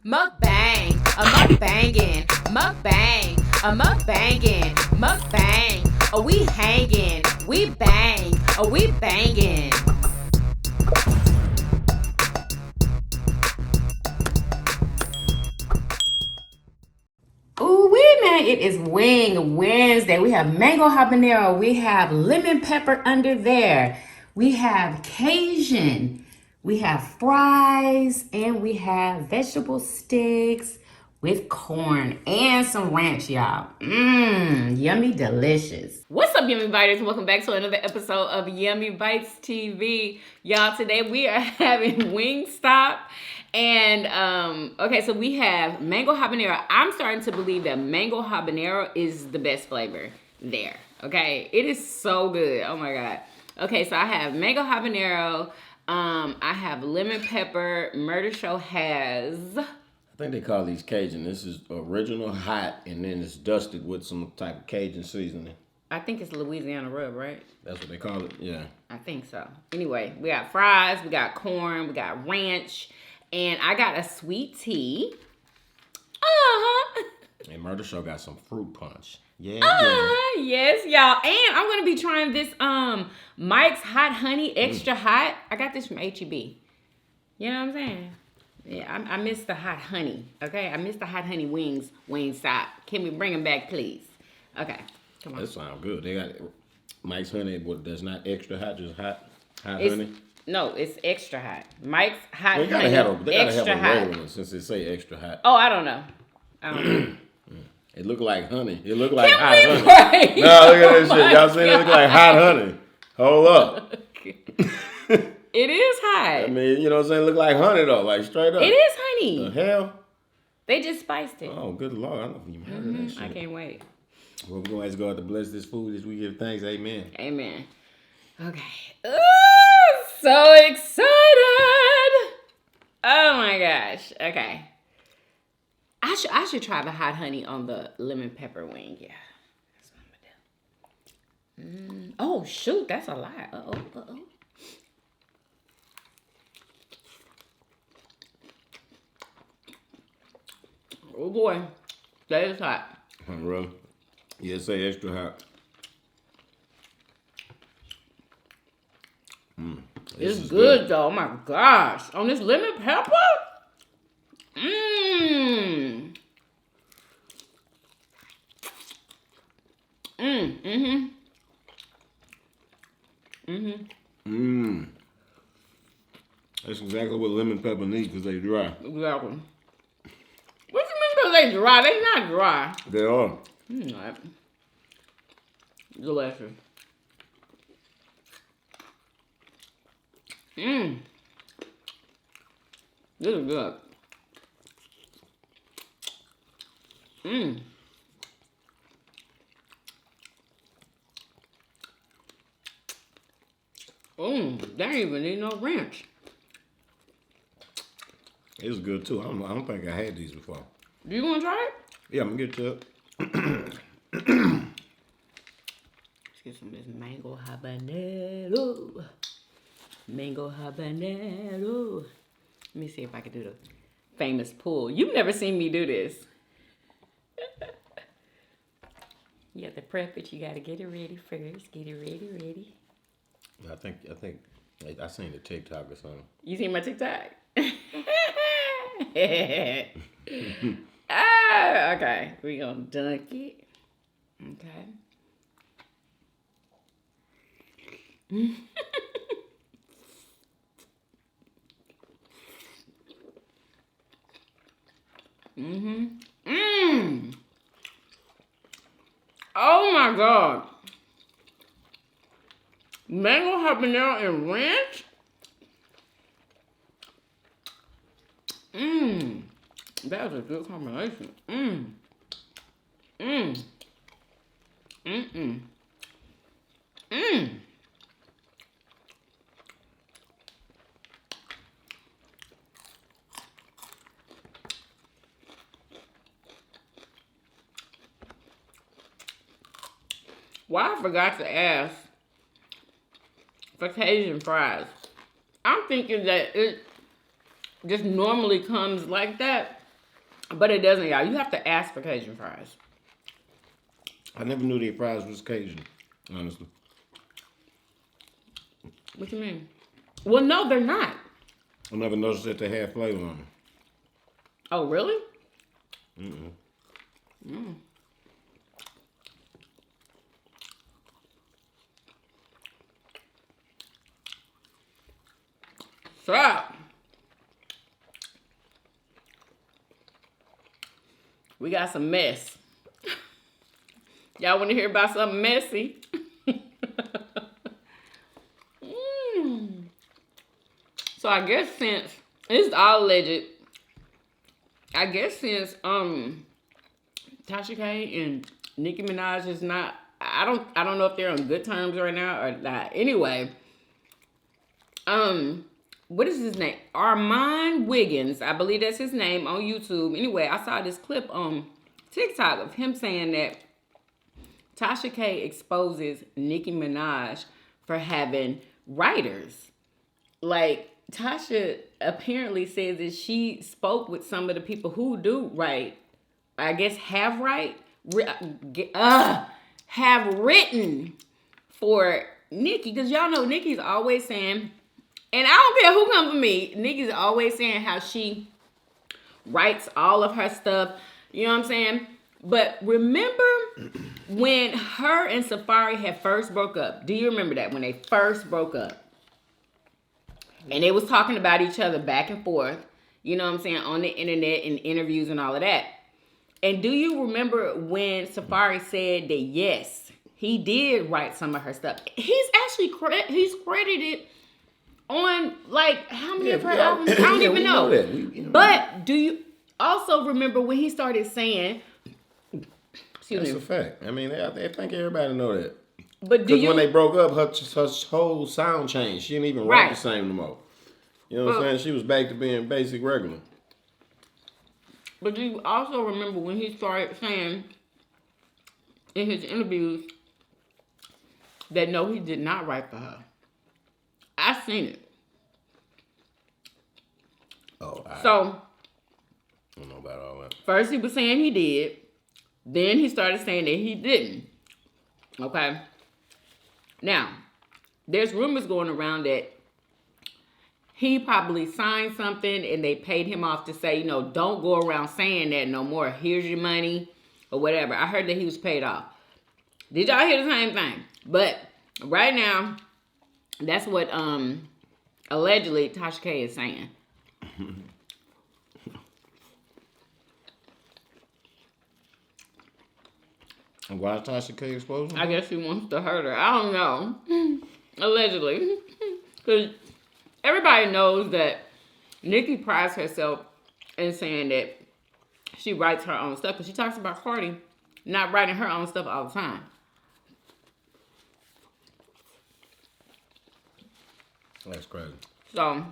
Mukbang, a mukbangin', mukbang, a mukbangin', mukbang. Oh, we hangin', we bang, oh, we bangin'. Ooh, wait, man, it is Wing Wednesday. We have mango habanero, we have lemon pepper under there, we have Cajun, we have fries, and we have vegetable sticks with corn and some ranch, y'all. Yummy delicious. What's up, Yummy Biters? Welcome back to another episode of Yummybitestv. Y'all, today we are having Wingstop. And, okay, so we have mango habanero. I'm starting to believe that mango habanero is the best flavor there, okay? It is so good. Oh, my God. Okay, so I have mango habanero. I have lemon pepper. Murder Show has... I think they call these Cajun. This is original hot, and then it's dusted with some type of Cajun seasoning. I think it's Louisiana rub, right? That's what they call it, yeah. I think so. Anyway, we got fries, we got corn, we got ranch, and I got a sweet tea. And Murder Show got some fruit punch. Yeah, yes, y'all. And I'm gonna be trying this Mike's Hot Honey Extra Hot. I got this from HEB. You know what I'm saying? Yeah, I miss the hot honey. Okay, I miss the hot honey wings. Wingstop. Can we bring them back, please? Okay, come on. That sounds good. They got Mike's honey, but that's not extra hot, just hot honey. No, it's extra hot. Mike's Hot They Honey gotta have Extra a Hot. regular one since they say extra hot. Oh, I don't know. It look like honey. It look like hot honey. Right? No, look at this shit. Y'all saying it look like hot honey. Hold up. It is hot. I mean, you know what I'm saying? It look like honey though, like straight up. It is honey. The hell? They just spiced it. Oh, good Lord. I don't even heard of that shit. I can't wait. Well, we're going to ask God to bless this food as we give thanks. Amen. Amen. Okay. Ooh, so excited. Oh my gosh. Okay. I should try the hot honey on the lemon pepper wing. Yeah. That's what I'm gonna do. Oh shoot, that's a lot. Uh-oh. Oh boy. That is hot. Really? Yeah, say extra hot. It's good though. Oh my gosh. On this lemon pepper? Mmm. That's exactly what lemon pepper needs because they dry. Exactly. What you mean because they dry? They not dry. They are. Right. Delicious. This is good. They ain't even need no ranch. It's good too. I don't think I had these before. Do you want to try it? Yeah, I'm going to get to it. Let's get some of this mango habanero. Mango habanero. Let me see if I can do the famous pull. You've never seen me do this. You have to prep it. You got to get it ready first. Get it ready. I think I seen the TikTok or something. You seen my TikTok? Okay. We gonna dunk it. Okay. Oh my God. Mango habanero and ranch? That was a good combination. Well, I forgot to ask for Cajun fries. I'm thinking that it just normally comes like that. But it doesn't, y'all. You have to ask for Cajun fries. I never knew their fries was Cajun, honestly. What you mean? Well, no, they're not. I never noticed that they had flavor on them. Oh, really? So, we got some mess. Y'all want to hear about something messy? So I guess since it's all alleged, I guess since Tasha K and Nicki Minaj is not, I don't know if they're on good terms right now or not. Anyway, what is his name? Armand Wiggins, I believe that's his name, on YouTube. Anyway, I saw this clip on TikTok of him saying that Tasha K exposes Nicki Minaj for having writers. Like, Tasha apparently says that she spoke with some of the people who do write, I guess have written for Nicki. Because y'all know Nicki's always saying, and I don't care who comes for me, Nicki's always saying how she writes all of her stuff. You know what I'm saying? But remember when her and Safari had first broke up? Do you remember that? When they first broke up? And they was talking about each other back and forth, you know what I'm saying, on the internet and interviews and all of that. And do you remember when Safari said that, yes, he did write some of her stuff? He's actually he's credited on, like, how many of her albums? I don't even know. But do you also remember when he started saying, That's a fact. I mean, I think everybody know that. But because when they broke up, her whole sound changed. She didn't even rap the same no more. You know what I'm saying? She was back to being basic regular. But do you also remember when he started saying in his interviews that no, he did not write for her? I seen it. Oh, so I don't know about all that. First he was saying he did. Then he started saying that he didn't. Okay. Now, there's rumors going around that he probably signed something and they paid him off to say, you know, don't go around saying that no more. Here's your money or whatever. I heard that he was paid off. Did y'all hear the same thing? But right now, that's what allegedly Tasha K is saying. And why Tasha K exposing? I guess she wants to hurt her. I don't know. Allegedly. Because everybody knows that Nicki prides herself in saying that she writes her own stuff. Because she talks about Cardi not writing her own stuff all the time. That's crazy. So.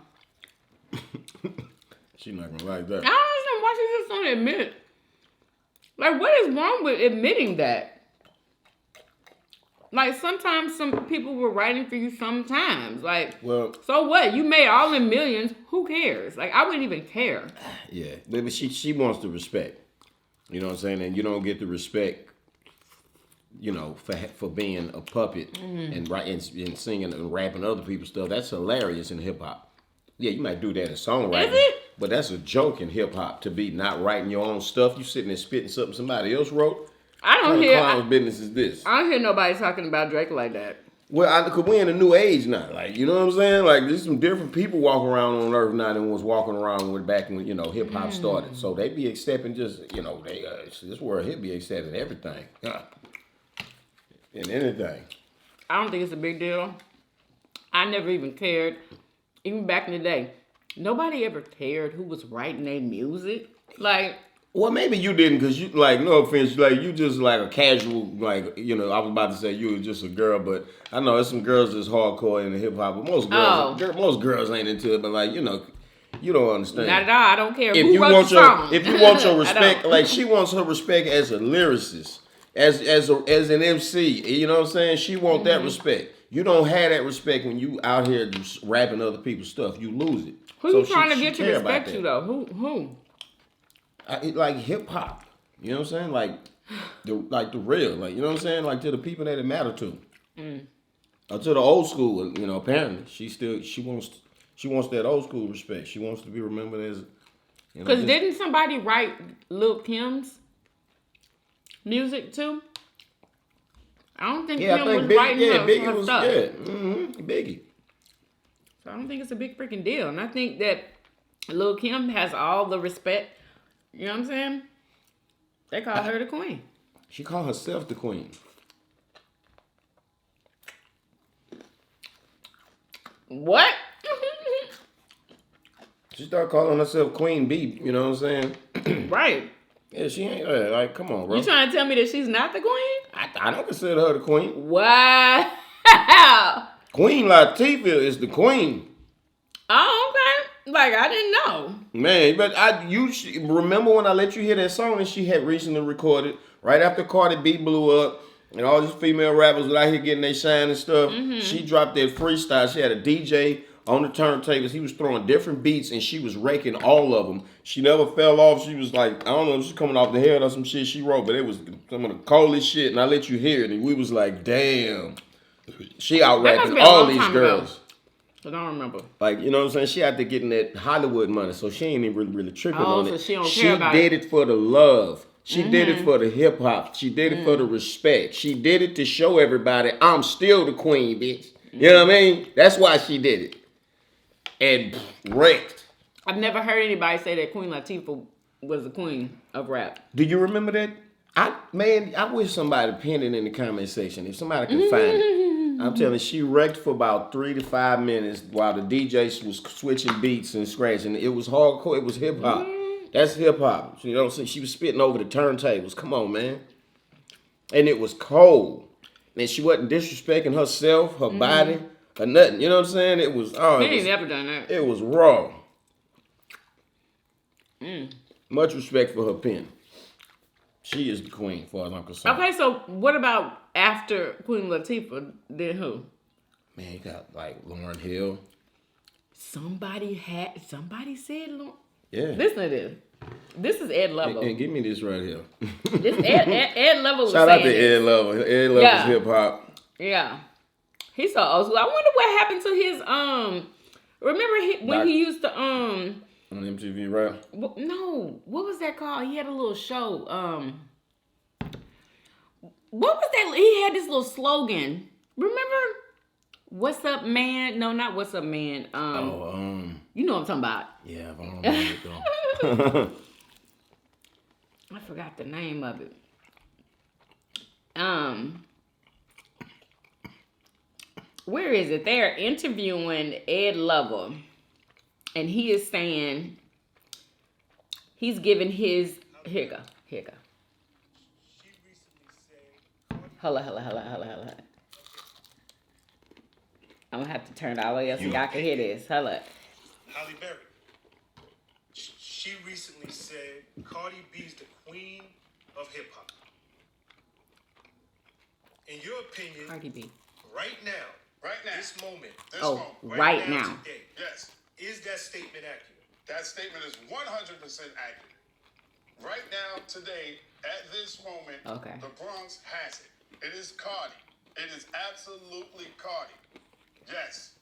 She's not going to like that. I don't understand why she just don't admit it. Like, what is wrong with admitting that? Like, sometimes some people were writing for you sometimes. Like, well, so what? You made all the millions. Who cares? Like, I wouldn't even care. Yeah. But she wants the respect. You know what I'm saying? And you don't get the respect, you know, for being a puppet and singing and rapping other people's stuff. That's hilarious in hip-hop. Yeah, you might do that in songwriting. Is it? But that's a joke in hip-hop, to be not writing your own stuff. You sitting there spitting something somebody else wrote. I don't hear. What kind of business is this? I don't hear nobody talking about Drake like that. Well, because we're in a new age now. Like, you know what I'm saying? Like, there's some different people walking around on Earth now than was walking around with back when, you know, hip-hop started. So they be accepting just, you know, this world here be accepting everything. And anything. I don't think it's a big deal. I never even cared. Even back in the day, nobody ever cared who was writing their music. Like, well, maybe you didn't, because you, like, no offense, like, you just like a casual, like, you know, I was about to say you were just a girl, but I know there's some girls that's hardcore into hip hop, but most girls ain't into it, but like, you know, you don't understand. Not at all. I don't care who wrote the song. If you want your respect, like, she wants her respect as a lyricist, as an MC, you know what I'm saying? She want that respect. You don't have that respect when you out here just rapping other people's stuff. You lose it. Who you trying to get your respect to, though? Who? like hip hop. You know what I'm saying? Like the real, like you know what I'm saying? Like to the people that it matter to. Or to the old school, you know. Apparently, she wants that old school respect. She wants to be remembered as. Because didn't somebody write Lil Kim's music too? I don't think Kim was writing her stuff. Biggie. So I don't think it's a big freaking deal. And I think that Lil Kim has all the respect. You know what I'm saying? They call her the queen. She called herself the queen. What? She started calling herself Queen Bee. You know what I'm saying? Right. Yeah, she ain't like. Come on, bro. You trying to tell me that she's not the queen? I don't consider her the queen. Wow. Queen Latifah is the queen. Oh, okay. Like I didn't know. Man, but you remember when I let you hear that song that she had recently recorded right after Cardi B blew up and all these female rappers was out here getting their shine and stuff. She dropped that freestyle. She had a DJ on the turntables. He was throwing different beats and she was raking all of them. She never fell off. She was like, I don't know, she's coming off the head or some shit she wrote, but it was some of the coldest shit. And I let you hear it and we was like, damn. She out rapping all these girls. I don't remember. Like, you know what I'm saying? She out there getting that Hollywood money, so she ain't even really tripping on so it. she don't care about did it for the love. She did it for the hip hop. She did it for the respect. She did it to show everybody, I'm still the queen, bitch. You know what I mean? That's why she did it. And wrecked. I've never heard anybody say that Queen Latifah was the queen of rap. Do you remember that? I wish somebody pinned it in the comment section. If somebody can find it. I'm telling you, she wrecked for about 3 to 5 minutes while the DJ was switching beats and scratching. It was hardcore. It was hip hop. That's hip hop. You know what I'm saying? She was spitting over the turntables. Come on, man. And it was cold. And she wasn't disrespecting herself, her body, or nothing. You know what I'm saying? It was. Oh, She ain't never done that. It was raw. Much respect for her pen. She is the queen, as far as I'm concerned. Okay, so what about after Queen Latifah? Then who? Man, you got like Lauryn Hill. Somebody said Lauryn. Yeah. Listen to this. This is Ed Lover. And give me this right here. This Ed Lover was Shout out saying to Ed Lover. Ed Lover's hip hop. Yeah. He's so old school. I wonder what happened to his remember when he used to on MTV, right? No, what was that called? He had a little show. What was that? He had this little slogan. Remember? What's up, man? No, not what's up, man. You know what I'm talking about. Yeah, I don't remember it though. I forgot the name of it. Where is it? They're interviewing Ed Lover, and he is saying he's giving his here go. Hold on. I'm gonna have to turn it all the way up so y'all can hear this. Hold up. Halle Berry. She recently said Cardi B's the queen of hip hop. In your opinion, Cardi B. right now, this moment, right now. today, Yes, is that statement accurate? that statement is 100% accurate. Right now, today, at this moment, Okay. the Bronx has it. It is Cardi. It is absolutely Cardi. Yes,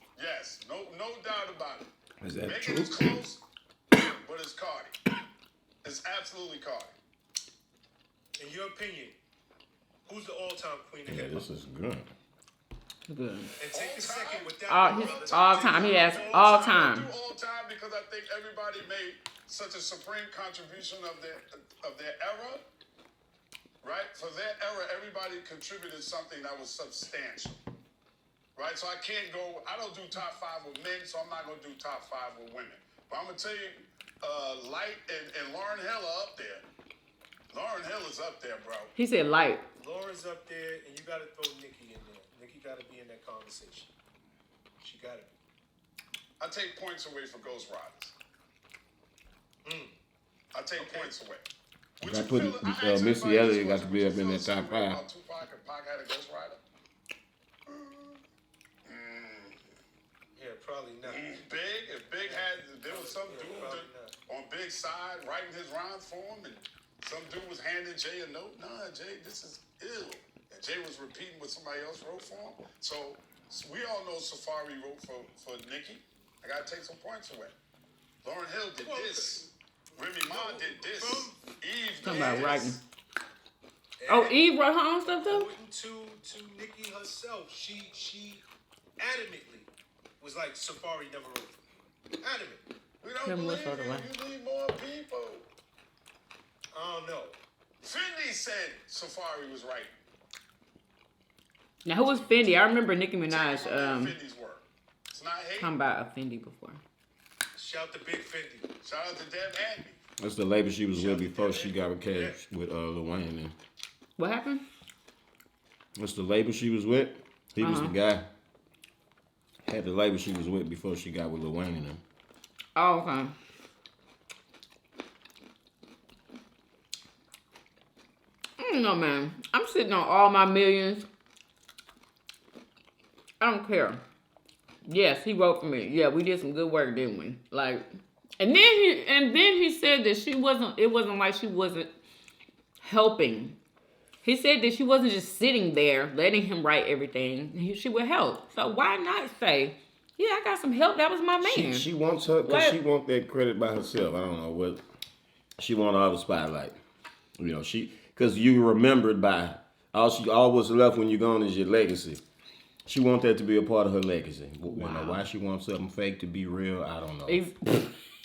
no doubt about it. Is that Make true? it close, but it's Cardi. It's absolutely Cardi. In your opinion, who's the all-time queen of Yeah, hip hop? this is good. Good. And take a second with that. He's all time. He has all I time. do all time because I think everybody made such a supreme contribution of their era. Right? For their era, everybody contributed something that was substantial. Right? So I don't do top 5 with men, so I'm not going to do top 5 with women. But I'm going to tell you, Light and Lauryn Hill are up there. Lauryn Hill is up there, bro. He said light. Lauren's up there, and you got to throw Nicki in there. Nicki got to be in that conversation. She got to be. I take points away for Ghost Riders. I take points away. Would I you put feel- I asked Missy everybody Elliott this got to be question. up in Would you that feel top the same way 5. about Tupac and Pac had a Ghost Rider? Yeah, probably not. If Big had, there was some dude probably that, not. on Big Side writing his rhymes for him, and some dude was handing Jay a note. Nah, Jay, this is ill. And Jay was repeating what somebody else wrote for him. So we all know Safari wrote for Nicki. I gotta take some points away. Lauryn Hill did this. Remy Ma did this. Eve Talking did about this. writing. Oh, Eve wrote her own stuff too? According to Nicki herself, she adamantly was like, Safari never wrote it. Adamant. We don't Tell me believe what's wrong you. with You need more people. I don't know. Fendi said Safari was right. Now, who was Fendi? I remember Nicki Minaj Fendi's work. It's not hate. talking about a Fendi before. Shout to Big Fendi. Shout out to Deb Andy. That's the label she was with before she got with Cash with Lil Wayne. And What happened? that's the label she was with. He was the guy. Had the label she was with before she got with Lil Wayne and them. Oh, okay. I don't know, man. I'm sitting on all my millions. I don't care. Yes, he wrote for me. Yeah, we did some good work, didn't we? Like, and then he said that she wasn't. It wasn't like she wasn't helping. He said that she wasn't just sitting there letting him write everything. She would help. So why not say, yeah, I got some help. That was my man. She wants her because she wants that credit by herself. I don't know what she want all the spotlight. You know, because you remembered by all what's left when you're gone is your legacy. She wants that to be a part of her legacy. Wow. You know, why she wants something fake to be real, I don't know.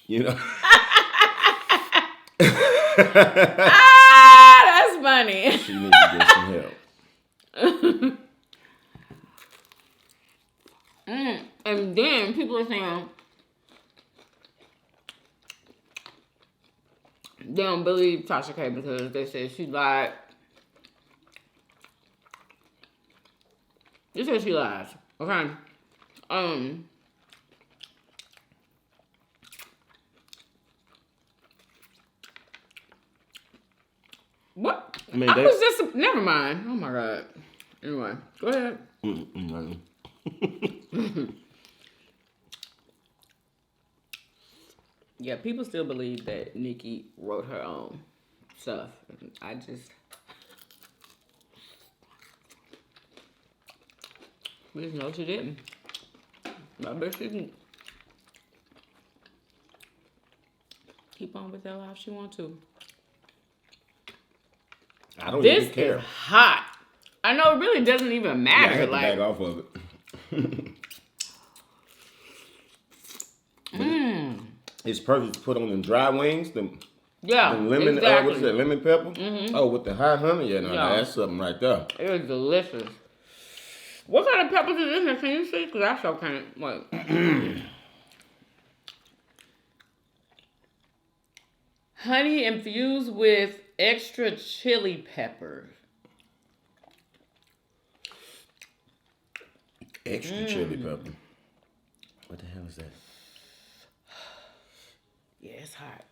You know. That's funny. She needs to get some help. And then people are saying they don't believe Tasha K because they said she lied. They said she lies. Okay. What? I mean, I was just never mind. Oh my god. Anyway, go ahead. Yeah, people still believe that Nicki wrote her own stuff. I just know she didn't. I bet she can keep on with that life she wants to. I don't This even care. is hot. I know it really doesn't even matter. I had to like, back off of it. It's perfect to put on them dry wings. yeah, them lemon, exactly. what is that? Lemon pepper? Oh, with the hot honey. Yeah, no, that's something right there. It was delicious. What kind of peppers is in there? Can you see? Because I sure can't. Wait. Honey infused with extra chili peppers. Extra chili pepper. What the hell is that? Yeah, it's hot.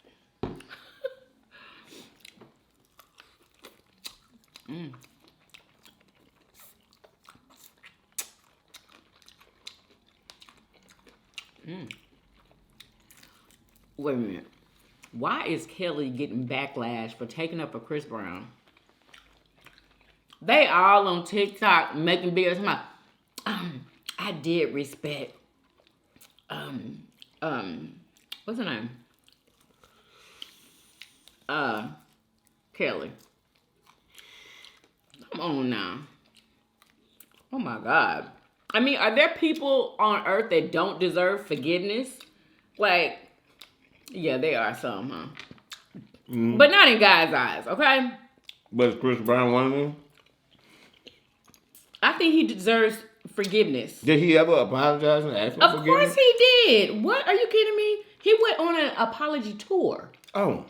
Wait a minute. Why is Kelly getting backlash for taking up for Chris Brown? They all on TikTok making videos about, I did respect, what's her name? Kelly. Come on now. Oh my God. I mean, are there people on earth that don't deserve forgiveness? Like, yeah, there are some, huh? But not in guys' eyes, okay? But is Chris Brown one of them? I think he deserves forgiveness. Did he ever apologize and ask for Of forgiveness? course he did. What? Are you kidding me? He went on an apology tour. Oh.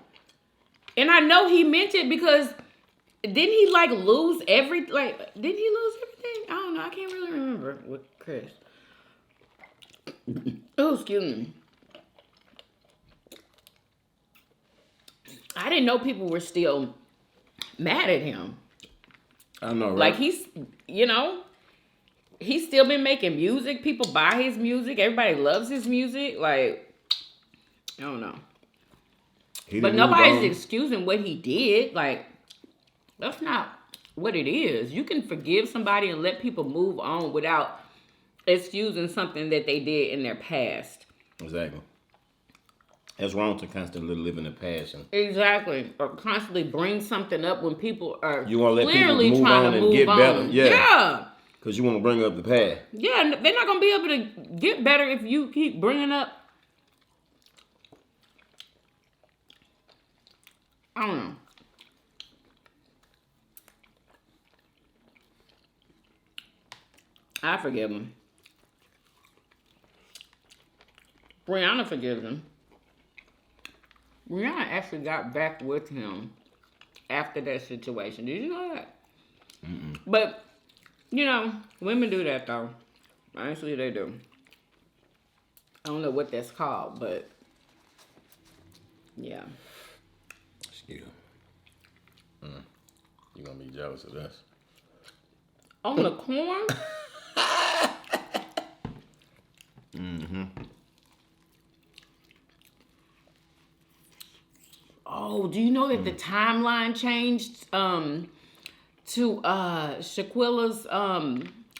And I know he meant it because didn't he lose everything? Didn't he lose everything? I don't know. I can't really remember with Chris. Oh, excuse me. I didn't know people were still mad at him. I know, right? Like he's still been making music. People buy his music. Everybody loves his music. Like, I don't know. He But done moved nobody's on. excusing what he did. Like, that's not what it is. You can forgive somebody and let people move on without excusing something that they did in their past. Exactly. It's wrong to constantly live in the past. And Exactly. Or constantly bring something up when people are you want to let people clearly move trying on to and move get on. better. Yeah. Yeah. Because you want to bring up the past. Yeah, they're not going to be able to get better if you keep bringing up. I don't know. I forgive him. Brianna forgives him. Brianna actually got back with him after that situation. Did you know that? Mm-mm. But, you know, women do that, though. Honestly, they do. I don't know what that's called, but yeah. Excuse me. You're going to be jealous of this. On the corn? Mm-hmm. Oh, do you know that the timeline changed to Shaquilla's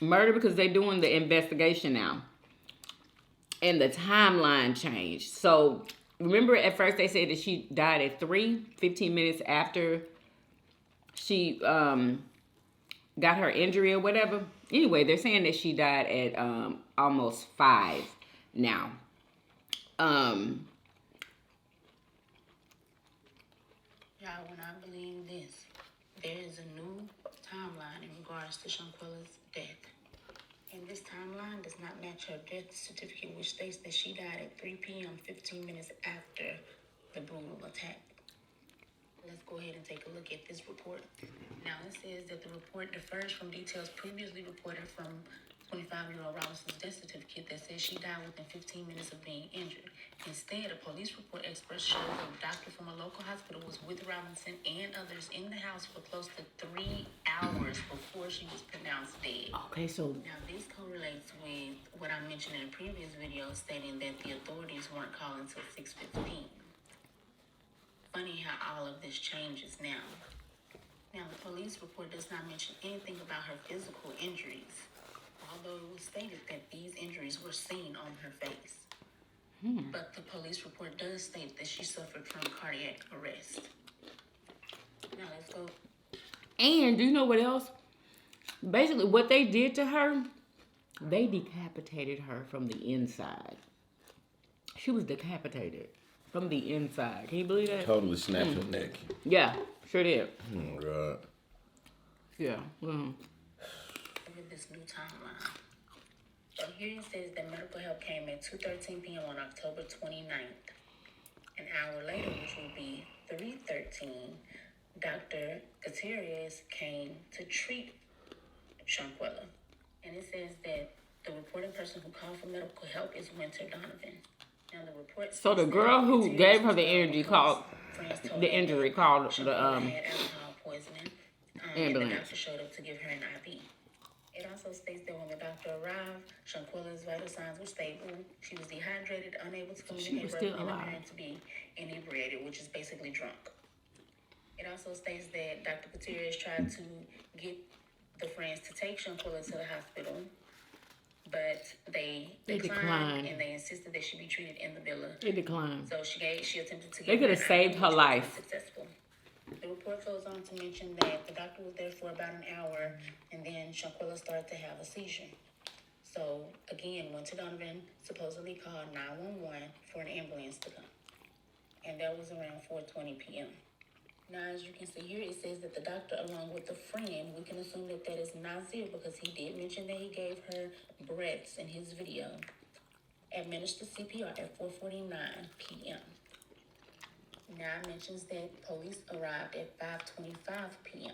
murder because they're doing the investigation now? And the timeline changed. So, remember at first they said that she died at 15 minutes after she got her injury or whatever? Anyway, they're saying that she died at almost 5 now. Y'all, when I believe this, there is a new timeline in regards to Shaquilla's death. And this timeline does not match her death certificate, which states that she died at 3 p.m., 15 minutes after the brutal attack. Let's go ahead and take a look at this report. Now, it says that the report differs from details previously reported from 25-year-old Robinson's death certificate that says she died within 15 minutes of being injured. Instead, a police report express shows that a doctor from a local hospital was with Robinson and others in the house for close to 3 hours before she was pronounced dead. Okay, so Now, this correlates with what I mentioned in a previous video stating that the authorities weren't called until 6:15. Funny how all of this changes now. Now, the police report does not mention anything about her physical injuries, although it was stated that these injuries were seen on her face. But the police report does state that she suffered from cardiac arrest. Now, let's go. and do you know what else? Basically, what they did to her, they decapitated her from the inside. She was decapitated from the inside. Can you believe that? Totally snapped her neck. Yeah, sure did. Oh, God. Yeah. With this new timeline. So here it says that medical help came at 2:13 p.m. on October 29th. An hour later, which will be 3:13, Dr. Gutierrez came to treat Shaquilla. And it says that the reporting person who called for medical help is Winter Donovan. Now the report So the states girl that who Gutierrez gave her was the called energy because called friends told the her injury that called Shaquilla the had alcohol poisoning. And the ambulance. doctor showed up to give her an IV. It also states that when the doctor arrived, Shaquilla's vital signs were stable. She was dehydrated, unable to communicate, was still and alive. appearing to be inebriated, which is basically drunk. It also states that Dr. Gutierrez tried to get the friends to take Shaquilla to the hospital, but they declined, and they insisted that she be treated in the villa. They declined. So she attempted to. They could have saved her life. Successful. The report goes on to mention that the doctor was there for about an hour, and then Shaquilla started to have a seizure. So again, Winter Donovan supposedly called 911 for an ambulance to come, and that was around 4:20 p.m. Now, as you can see here, it says that the doctor, along with a friend, we can assume that that is Nazir because he did mention that he gave her breaths in his video, administered CPR at 4:49 p.m. Now, it mentions that police arrived at 5:25 p.m.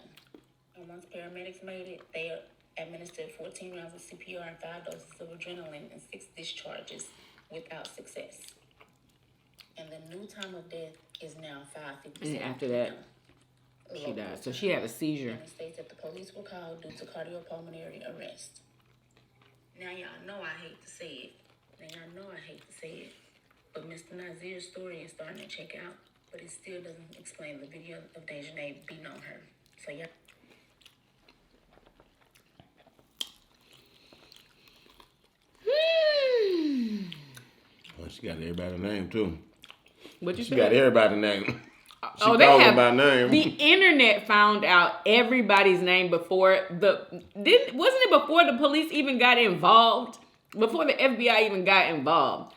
And once paramedics made it, they administered 14 rounds of CPR and 5 doses of adrenaline and 6 discharges without success. And the new time of death is now 5:57 And after that, she died. So she had a seizure. And it states that the police were called due to cardiopulmonary arrest. Now, y'all know I hate to say it. But Mr. Nazir's story is starting to check out. but it still doesn't explain the video of Dejanay beating on her. So yeah. Well, she got everybody's name too. What you She said? got everybody's name. She Oh, they called have them by name. the internet found out everybody's name before wasn't it before the police even got involved? Before the FBI even got involved.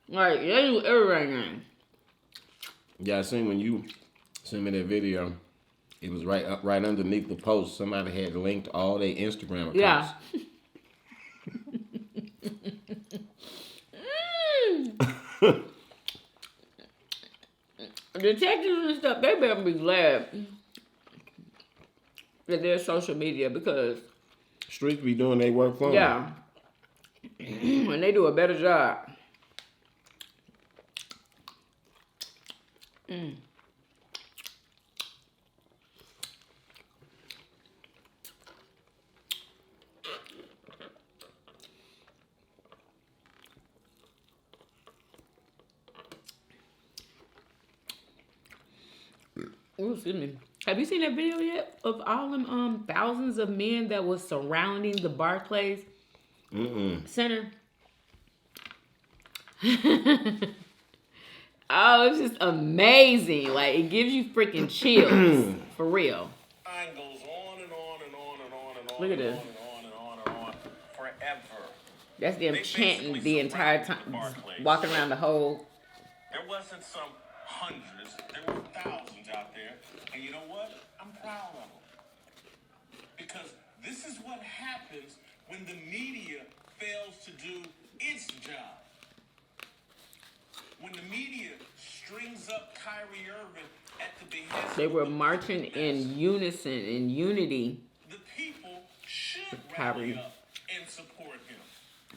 Like, they knew everybody's name. Yeah, I seen when you sent me that video. It was right underneath the post. Somebody had linked all their Instagram accounts. Yeah. Detectives and stuff, they better be glad that there's social media because Streets be doing their work for them. yeah, and they do a better job. Ooh, excuse me. Have you seen that video yet of all them thousands of men that was surrounding the Barclays Center? Oh, it's just amazing. Like, it gives you freaking chills. For real. Line goes on and on and on and on and on. Look at and this. on and on and on and on forever. That's them They chanting basically the entire surrounded time, the Barclays. walking around the whole. There wasn't some hundreds, there were thousands out there. And you know what? I'm proud of them. Because this is what happens when the media fails to do its job. When the media strings up Kyrie Irving at the behest They were of the marching in unison, in unity. the people should Kyrie. rally up and support him.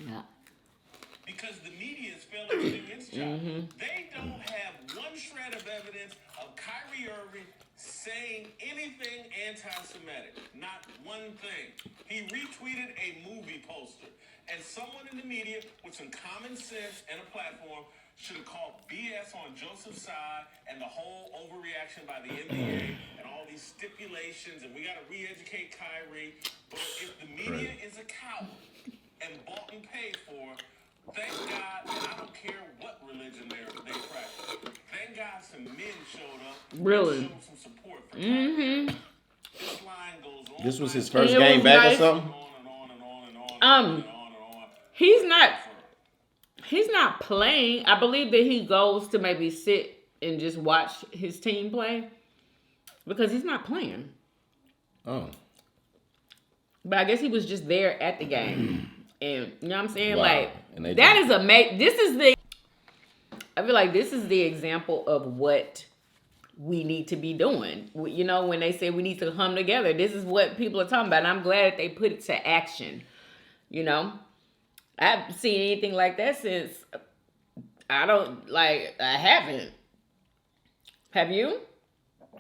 Yeah. Because the media is failing to do its job. They don't have one shred of evidence of Kyrie Irving saying anything anti-Semitic. Not one thing. He retweeted a movie poster. And someone in the media with some common sense and a platform should have called BS on Joseph's side and the whole overreaction by the NBA and all these stipulations and we got to re-educate Kyrie. But if the media is a coward and bought and paid for, thank God, and I don't care what religion they practice. Thank God some men showed up. Really? And showed some support for Kyrie. This line goes on. This was his and first And it game was back nice. or something? on and on and on and on Um, and on and on. He's not playing. I believe that he goes to maybe sit and just watch his team play because he's not playing. Oh. But I guess he was just there at the game. And you know what I'm saying? Wow. Like, And they that just- is amazing. I feel like this is the example of what we need to be doing. You know, when they say we need to come together, this is what people are talking about. And I'm glad that they put it to action. You know? I haven't seen anything like that since I haven't. Have you?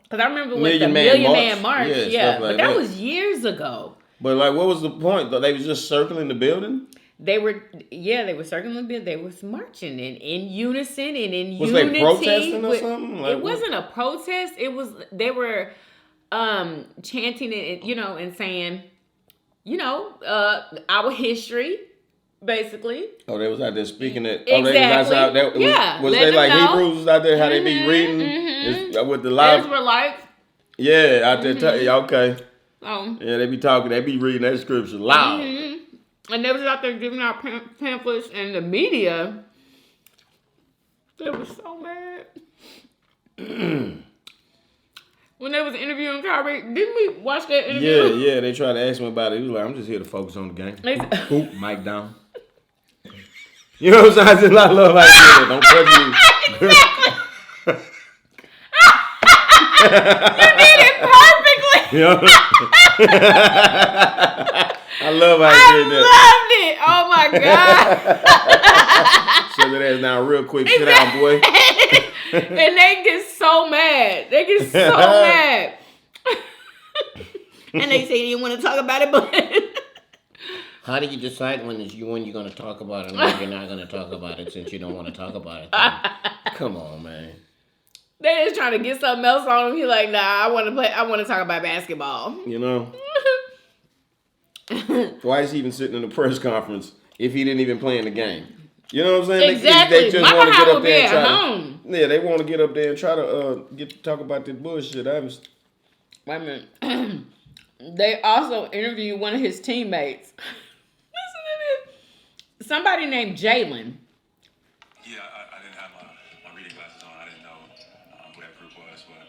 Because I remember with the Million Man March. Yeah, stuff like but that that. was years ago. But like, what was the point? They was just circling the building? They were circling the building. They was marching in unison and in Was they unity. protesting or something? Like, It wasn't a protest. It was they were chanting it, you know, and saying, you know, our history, basically. Oh, they was out there speaking it. Exactly. Oh, they was outside. Was let they them like know. Hebrews out there? How they be reading with the live? Israelites. Yeah, out there. Okay. Oh. Yeah, they be talking. They be reading that scripture loud. And they was out there giving out pamphlets, and the media, they were so mad. When they was interviewing Kyrie, didn't we watch that interview? Yeah. They tried to ask him about it. He was like, "I'm just here to focus on the game." They said- Oop, mic down. You know what I'm saying? I love how you do that. Don't touch me. You did it perfectly. You know? I love how you did that. I loved it. Oh my God. Shut that ass down real quick. Sit down, boy. And they get so mad. They get so mad. And they say they didn't want to talk about it, but How do you decide when you're going to talk about it and when you're not going to talk about it since you don't want to talk about it? Come on, man. They just trying to get something else on him. He like, nah, I want to talk about basketball. You know? Why is he even sitting in the press conference if he didn't even play in the game? You know what I'm saying? Exactly. They just want to get up there and try home. Yeah, they want to get up there and try to get to talk about this bullshit. Wait a minute. They also interviewed one of his teammates. Listen to this. Somebody named Jalen. Yeah, I didn't have my reading glasses on. I didn't know who that group was, but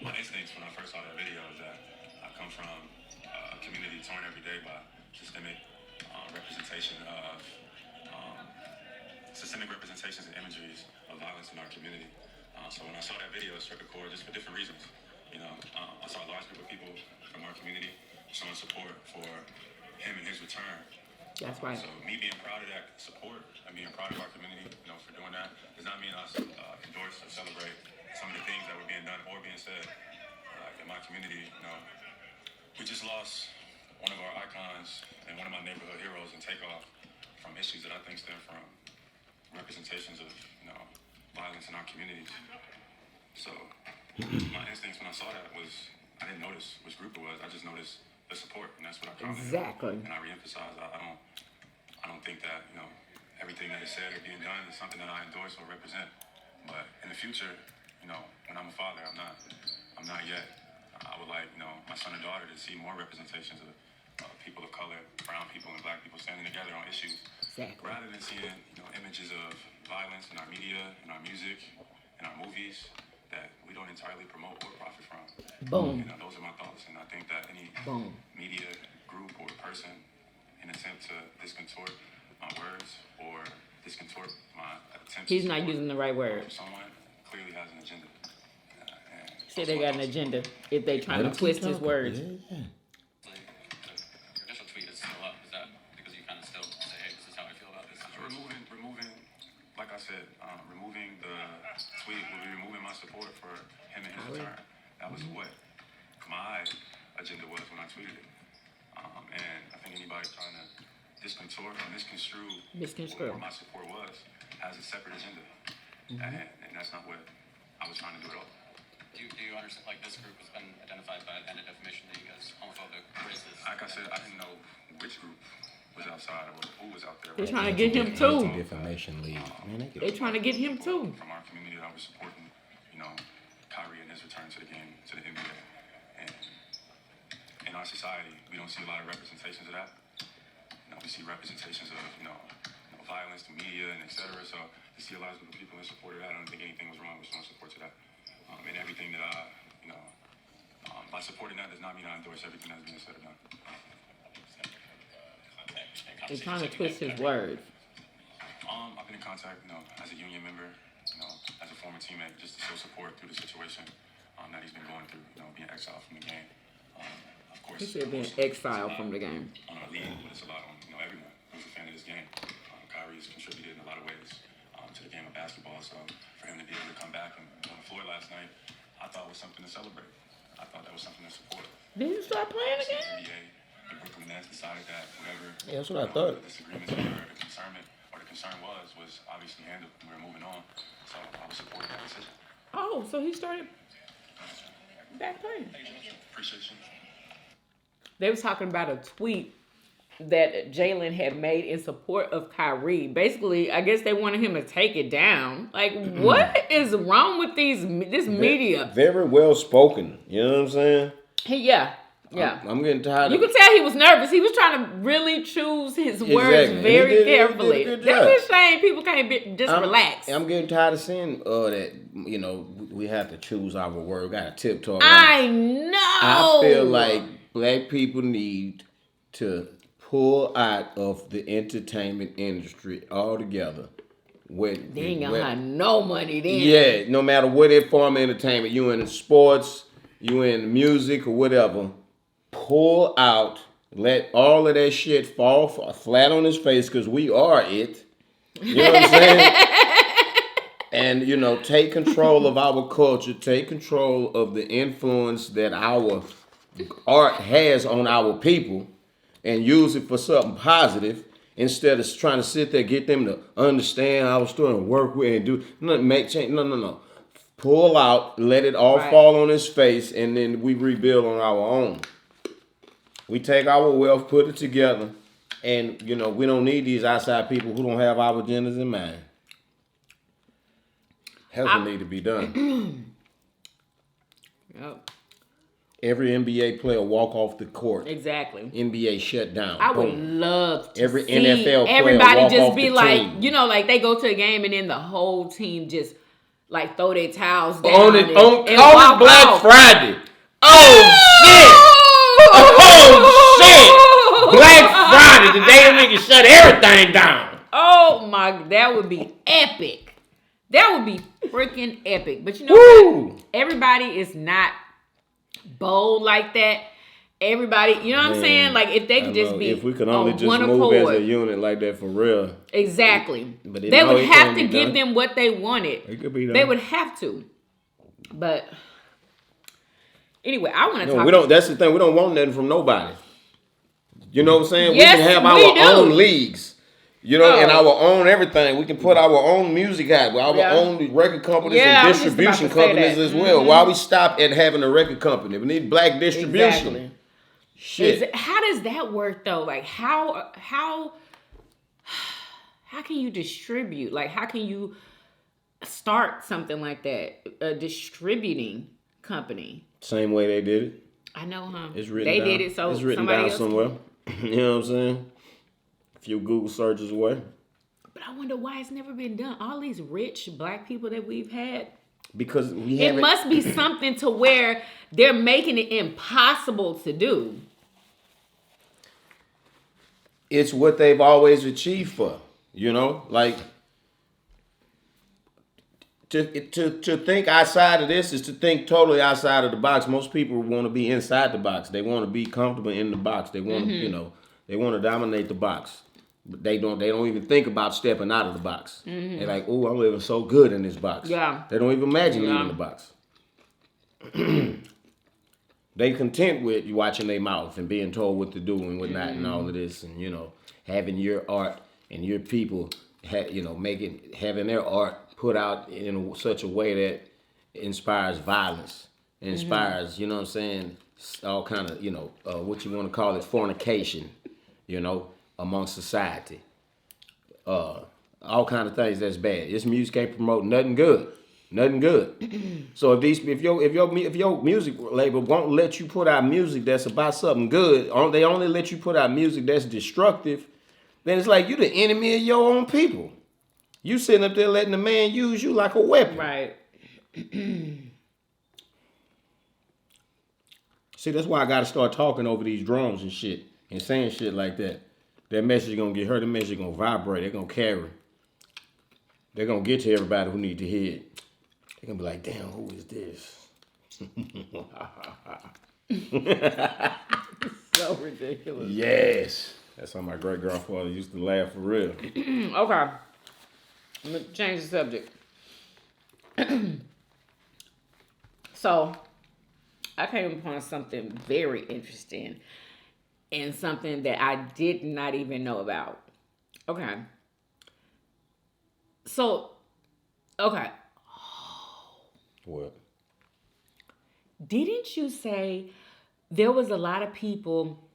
my instincts when I first saw that video is that I come from a community torn every day by systemic representation of systemic representations and imageries of violence in our community. So when I saw that video, it struck a chord just for different reasons. You know, I saw a large group of people from our community showing support for him and his return. That's right. So me being proud of that support and being proud of our community, you know, for doing that does not mean I endorse or celebrate some of the things that were being done or being said. In my community, you know, we just lost one of our icons and one of my neighborhood heroes in Takeoff from issues that I think stem from representations of, you know, violence in our communities. So my instincts when I saw that was I didn't notice which group it was. I just noticed the support, and that's what I commented. Exactly. And I reemphasize. I don't think that, you know, everything that is said or being done is something that I endorse or represent. But in the future, you know, when I'm a father, I'm not yet. I would like, you know, my son and daughter to see more representations of people of color, brown people and black people standing together on issues. Exactly. Rather than seeing, you know, images of violence in our media, in our music, in our movies that we don't entirely promote or profit from. Boom. You know, those are my thoughts, and I think that any media group or person in an attempt to discontort my words or discontort my attempts. He's not using the right word. Someone clearly has an agenda. Say they got an agenda if they trying to twist his words. Your initial tweet is still up. Is that because you kind of still say, hey, this is how I feel about this? Removing, like I said, removing the tweet will be removing my support for him and his return. That was what my agenda was when I tweeted it. And I think anybody trying to discontort or misconstrue what my support was has a separate agenda. And that's not what I was trying to do at all. Do you understand, like, this group has been identified by the defamation league as homophobic, racist? Like I said, I didn't know which group was outside or who was out there. They're trying to get him too. Defamation league. They're trying to get him too. From our community that was supporting, you know, Kyrie and his return to the game, to the NBA. And in our society, we don't see a lot of representations of that. You know, we see representations of, you know, violence to media and et cetera. So to see a lot of people in support of that, I don't think anything was wrong with showing support to that. And everything that I, you know, by supporting that does not mean I endorse everything that's being said or done. They're trying to twist his words. I've been in contact, you know, as a union member, you know, as a former teammate, just to show support through the situation that he's been going through, you know, being exiled from the game. Of course, He said being exiled from the game. On our league, but it's a lot on, you know, everyone who's a fan of this game. Kyrie has contributed in a lot of ways to the game of basketball, so for him to be able to come back and on the floor last night, I thought was something to celebrate. I thought that was something to support. Did you start playing The again? NBA, the Brooklyn Nets decided that whatever Yeah, that's what I thought. the disagreements were, the concern was obviously handled. We were moving on, so I was supporting that decision. Oh, so he started back playing. Appreciate you. They was talking about a tweet that Jalen had made in support of Kyrie. Basically, I guess they wanted him to take it down. Like, what is wrong with this media? Very well spoken. You know what I'm saying? Yeah. I'm getting tired You of could tell he was nervous. He was trying to really choose his words Exactly. very He did a carefully. good job. That's a shame. People can't just relax. I'm getting tired of seeing that, you know, we have to choose our word. We got to tiptoe around. I know. I feel like black people need to pull out of the entertainment industry altogether. They ain't gonna have no money then. Yeah, no matter what form of entertainment, you in sports, you in music or whatever, pull out, let all of that shit fall flat on his face because we are it. You know what I'm saying? And, you know, take control of our culture, take control of the influence that our art has on our people and use it for something positive instead of trying to sit there, get them to understand our story and work with and do, make change. No. pull out, let it all fall on his face, and then we rebuild on our own. We take our wealth, put it together, and we don't need these outside people who don't have our agendas in mind. That's what need to be done. Yep. Every NBA player walk off the court. Exactly. NBA shut down. I would love to every see NFL player everybody walk just off be the like, team. like they go to a game and then the whole team just like throw their towels down On and Black walk Friday. Oh shit! Oh shit! Black Friday, the day nigga shut everything down. Oh my, that would be epic. That would be freaking epic. But you know what? Everybody is not bold like that. Everybody, you know what I'm saying? Like if they could just be if we could only just move accord. as a unit like that for real. Exactly. But they would have to give them what they wanted. It could be done. They would have to. But anyway, I want to talk. We don't. That's the thing. We don't want nothing from nobody. You know what I'm saying? Yes, we can have we our do. own leagues. And our own everything. We can put our own music out with our own record companies and distribution companies as well. Why we stop at having a record company? We need black distribution. Exactly. Shit. How does that work though? Like how can you distribute? Like how can you start something like that? A distributing company. Same way they did it. I know, huh? It's written they down. did it, so it's written somebody down else somewhere. You know what I'm saying? A few Google searches away. But I wonder why it's never been done. All these rich black people that we've had. Because it must be something to where they're making it impossible to do. It's what they've always achieved for, like to think outside of this is to think totally outside of the box. Most people want to be inside the box. They want to be comfortable in the box. They want to, they want to dominate the box. But they don't even think about stepping out of the box. They're like, oh, I'm living so good in this box. Yeah. They don't even imagine leaving the box. They content with you watching their mouth and being told what to do and what not and all of this, and having your art and your people having their art put out in such a way that inspires violence, inspires all kind of what you want to call it, fornication, amongst society, all kind of things that's bad. This music can't promote nothing good. Nothing good. So if your music label won't let you put out music that's about something good, they only let you put out music that's destructive, then it's like you the enemy of your own people. You sitting up there letting the man use you like a weapon. Right. See, that's why I gotta start talking over these drums and shit and saying shit like that. That message gonna get heard. The message gonna vibrate. They're gonna carry. They're gonna get to everybody who need to hear it. They're going to be like, damn, who is this? So ridiculous. Yes. That's how my great-grandfather used to laugh for real. Okay. I'm going to change the subject. So, I came upon something very interesting and something that I did not even know about. Okay. So, okay. What? Didn't you say there was a lot of people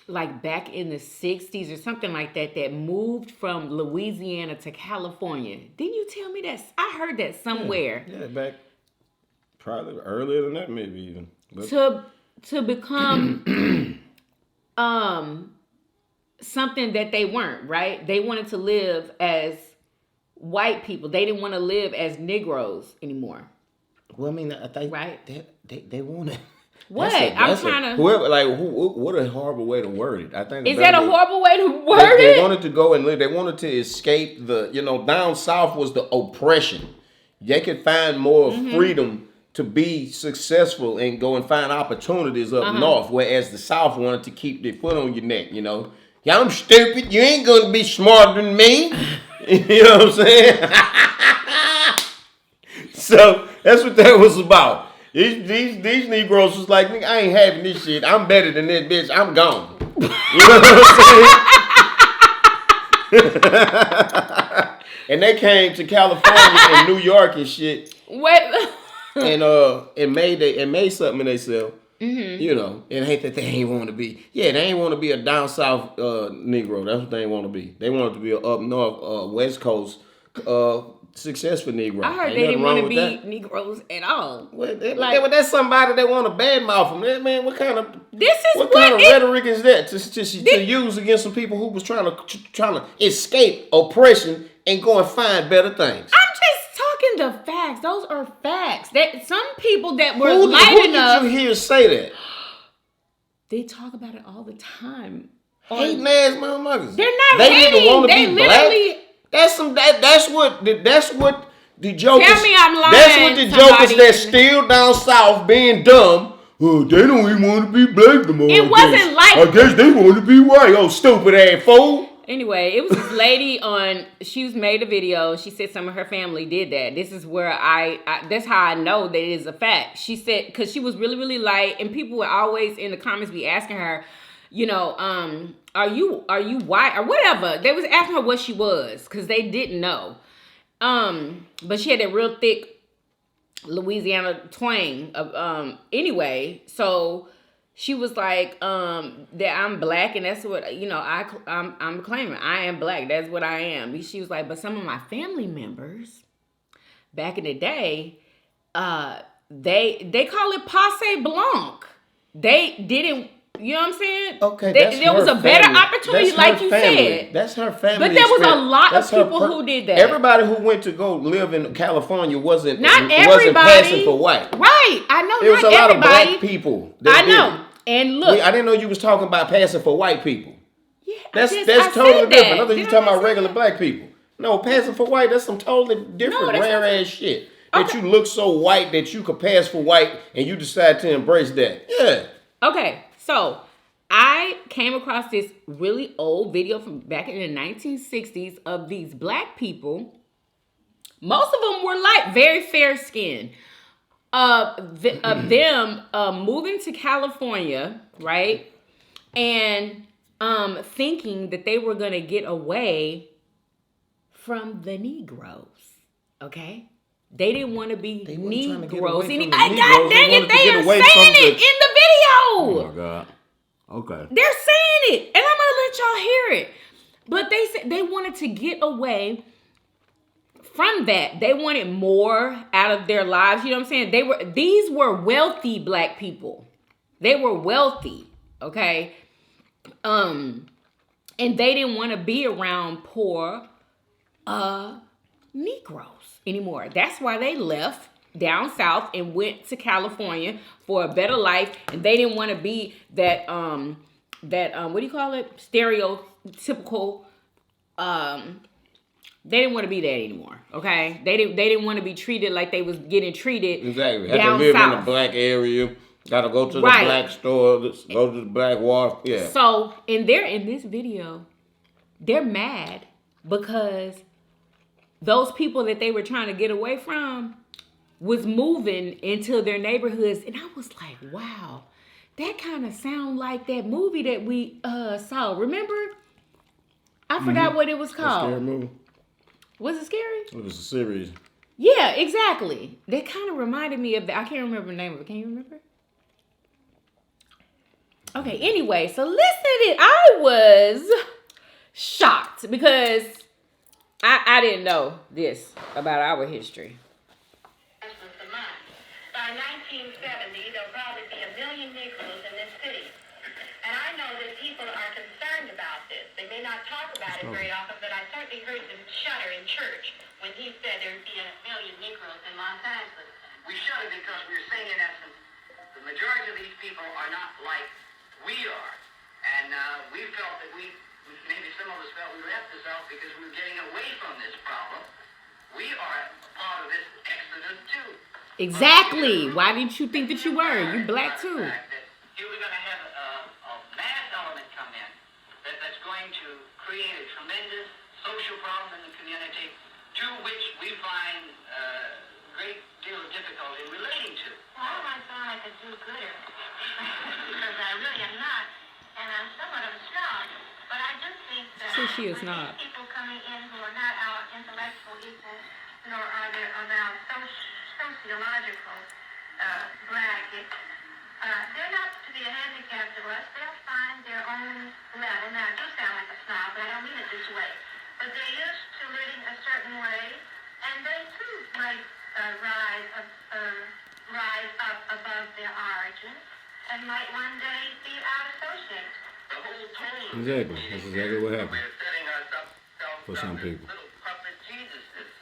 like back in the 60s or something like that that moved from Louisiana to California? Didn't you tell me that? I heard that somewhere. Yeah, back probably earlier than that maybe even. But To become something that they weren't, right? They wanted to live as white people. They didn't want to live as Negroes anymore. Well, I mean, I think right? They want to. What? I'm trying to. What a horrible way to word it. I think. Is that a horrible way to word it? They wanted to go and live. They wanted to escape the. Down south was the oppression. They could find more freedom to be successful and go and find opportunities up north, whereas the south wanted to keep their foot on your neck. Yeah, I'm stupid. You ain't gonna be smarter than me. You know what I'm saying? So that's what that was about. These Negroes was like, nigga, I ain't having this shit. I'm better than this bitch. I'm gone. You know what I'm saying? And they came to California and New York and shit What? and made something in themselves. You know, and hate that they ain't want to be. Yeah, they ain't want to be a down south Negro. That's what they want to be. They want to be a up north, West Coast successful Negro. I heard Ain't they didn't nothing want to wrong be with that. Negroes at all. Well, Like- that's somebody that want to badmouth them. Man, what kind of What kind of rhetoric is that to use against some people who was trying to escape oppression and go and find better things? I'm just talking the facts. Those are facts. That some people that were Who light enough, did you hear say that? they talk about it all the time. Hating ass motherfuckers. They're not They hating. didn't want to They be literally. black. That's what the jokers. Tell me I'm lying, That's what the jokers that's still down south being dumb. Oh, they don't even want to be black no more. It wasn't like. I guess they want to be white. Oh, stupid ass fool. Anyway, it was this lady she was made a video. She said some of her family did that. This is where that's how I know that it is a fact. She said, because she was really, really light, and people would always in the comments be asking her, you know, are you white or whatever? They was asking her what she was because they didn't know. But she had that real thick Louisiana twang. Anyway, so she was like, that I'm black, and that's what, you know, I'm claiming I am black. That's what I am. She was like, but some of my family members back in the day, they call it passe blanc. They didn't, you know what I'm saying? Okay, there was a better opportunity, like you said. That's her family. But there was a lot of That's her people who did that. Everybody who went to go live in California wasn't everybody passing for white. Right, I know. There was a lot of everybody. black people. That I know. did it. And look, I didn't know you was talking about passing for white people. yeah, That's I totally said different. I that. thought you Did talking I about say regular that? black people. No, passing for white, that's some totally different, that's rare not- ass shit. That you look so white that you could pass for white and you decide to embrace that. Yeah. Okay, so I came across this really old video from back in the 1960s of these black people. Most of them were light, very fair skinned. Of them moving to California, right? And thinking that they were gonna get away from the Negroes. Okay? They didn't want to be They weren't trying to get away Negroes. from the God Negroes. They dang wanted it, to they get are away saying from it the- in the video. Oh my God. Okay. They're saying it, and I'm gonna let y'all hear it. But they said they wanted to get away from that. They wanted more out of their lives. You know what I'm saying? These were wealthy black people. They were wealthy, okay? And they didn't want to be around poor Negroes anymore. That's why they left down south and went to California for a better life. And they didn't want to be that what do you call it? Stereotypical. They didn't want to be that anymore. Okay, they didn't want to be treated like they was getting treated. Exactly. Had to down live south. in a black area. Got to go to the Right. black store. Go to the black wharf. Yeah. So in this video, they're mad because those people that they were trying to get away from was moving into their neighborhoods, and I was like, wow, that kind of sound like that movie that we saw. Remember? I forgot what it was Scary called. movie. Was it scary? It was a series. Yeah, exactly. That kind of reminded me of that. I can't remember the name of it. Can you remember? Okay, anyway, so listen to it. I was shocked because I didn't know this about our history. By 1970, there'll probably be 1 million Negroes in this city. And I know that people are concerned about this. They may not talk about it very often, but I certainly heard them shudder in church when he said there'd be 1 million Negroes in Los Angeles. We shudder because we're saying, in essence, the majority of these people are not like we are. And we felt that maybe some of us felt we left this out because we were getting away from this problem. We are part of this exodus too. Exactly. Why didn't you think that you were? You black too. Here we're going to have a mass element come in that's going to create a tremendous social problem in the community to which we find a great deal of difficulty relating to. Well, I might sound like a do-gooder, because I really am not, and I'm somewhat of a snob, but I just think that So she is when not. these people coming in who are not our intellectual equals, nor are they of our social sociological bracket. They're not to be a handicap to us. They'll find their own level. Now, I do sound like a snob, but I don't mean it this way. But they're used to living a certain way, and they too might rise up above their origin, and might one day be out associated. The whole tone. Exactly. That's exactly what happened We're setting ourselves for some up as people. little puppet Jesuses.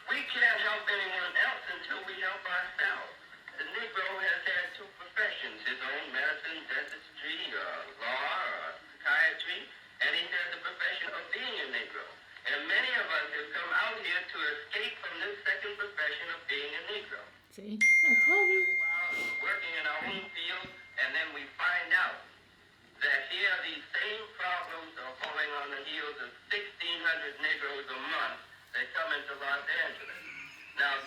We can't help anyone else until we help ourselves. The Negro has had two professions, his own medicine, dentistry, law, or psychiatry, and he has the profession of being a Negro. And many of us have come out here to escape from this second profession of being a Negro. See, I told you. Working in our own field, and then we find out that here these same problems are falling on the heels of 1,600 Negroes a month that come into Los Angeles. Now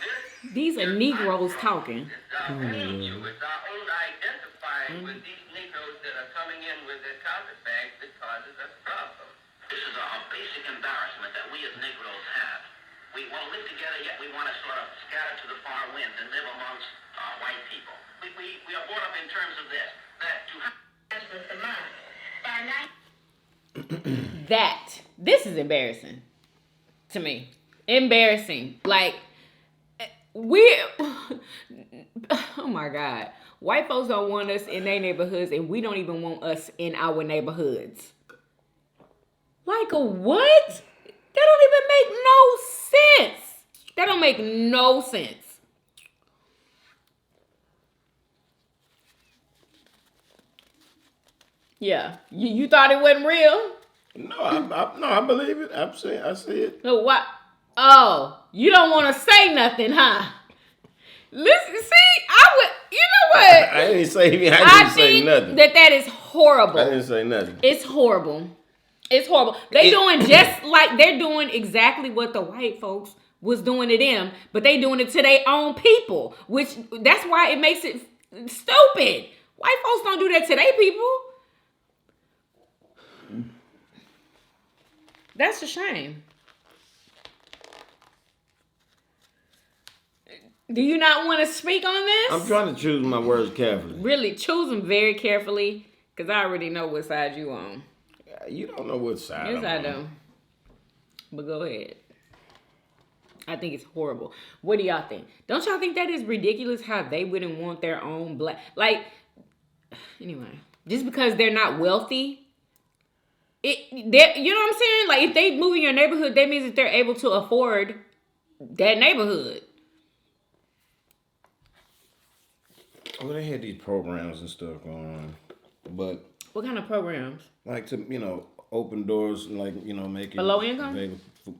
These are Negroes talking. It's our own issue. It's our own identifying with these Negroes that are coming in with their carpetbags that causes us problems. This is a basic embarrassment that we as Negroes have. We want to live together, yet we want to sort of scatter to the far winds and live amongst white people. We are brought up in terms of this, that to have This is embarrassing to me. Embarrassing. Like, oh my God. White folks don't want us in their neighborhoods, and we don't even want us in our neighborhoods. Like a what? That don't even make no sense. That don't make no sense. Yeah, you thought it wasn't real? No, I believe it. I see it. So what? Oh, you don't want to say nothing, huh? Listen, see, you know what? I didn't say nothing. That is horrible. I didn't say nothing. It's horrible. It's horrible. They're doing exactly what the white folks was doing to them, but they doing it to their own people, which that's why it makes it stupid. White folks don't do that to their people. That's a shame. Do you not want to speak on this? I'm trying to choose my words carefully. Really, choose them very carefully, because I already know what side you on. You don't know what side Yes, I'm I do. But go ahead. I think it's horrible. What do y'all think? Don't y'all think that is ridiculous how they wouldn't want their own black... Like, anyway, just because they're not wealthy... you know what I'm saying? Like, if they move in your neighborhood, that means that they're able to afford that neighborhood. Well, they had these programs and stuff going on, but what kind of programs? Like to open doors and make it for low income. For